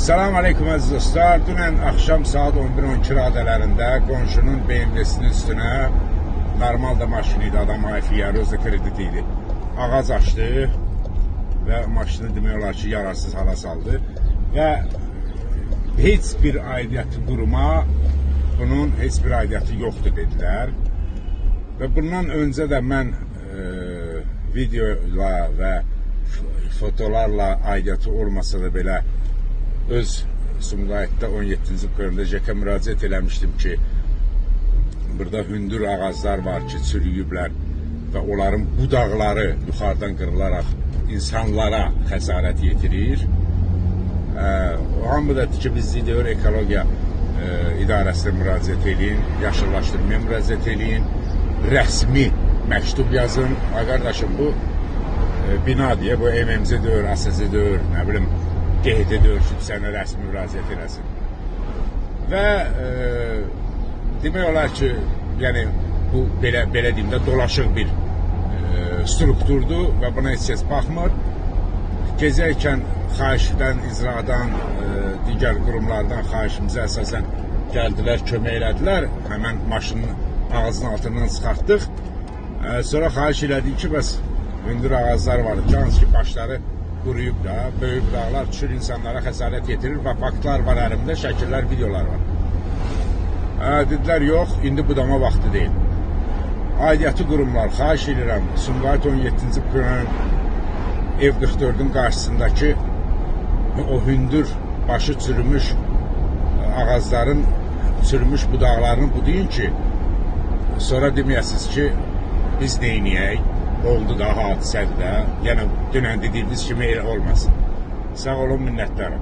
Salam aleykum əziz dostlar. Dünən axşam saat 11-12 radələrində qonşunun BMW-sinin üstünə normal da maşını idi, adam ayfiyyarı, özü kredit idi. Ağac açdı və maşını demək olar ki, yararsız hala saldı və heç bir aidiyyəti quruma bunun heç bir aidiyyəti yoxdur dedilər. Və bundan öncə də mən videoyla və fotolarla aidiyyəti olmasa da belə öz Sumqayıtda 17-ci bölümdə JK müraciət eləmişdim ki, burada hündür ağaclar var ki, çürüyüblər və onların budaqları yuxarıdan qırılaraq insanlara xəsarət yetirir. O hamı da ki, biz diyor ekologiya idarəsinə müraciət edin, yaşıllaşdırmaya müraciət edin, rəsmi məktub yazın. Ay qardaşım, bu bina deyə, bu MMC deyir, ASC deyir, nə bilim, qeyd edir ki, sənə rəsmi müraciət eləsin. Və demək olar ki, yəni, bu belə deyim də dolaşıq bir strukturdur və buna heç kəs baxmır. Gezərkən xahişdən, icradan, digər qurumlardan xahişimizə əsasən gəldilər, kömək elədilər. Həmən maşının ağzının altından çıxartdıq. Sonra xahiş elədik ki, bəs hündür ağaclar var, hansı ki, başları quruyub da, böyük dağlar düşür, insanlara xəsarət yetirir və faktlar var əlimdə, şəkillər, videolar var. Dedilər, yox, indi budama vaxtı deyil. Aidiyyəti qurumlar, xahiş edirəm, Sumqayıt 17-ci bölümün ev 44-ün qarşısındakı o hündür, başı çürümüş ağacların, çürümüş budaqlarını budayın ki, sonra deməyəsiniz ki, biz neyniyək? Oldu da hadisədir də, yəni dünən dediyimiz kimi olmasın. Sağ olun, minnətdarım.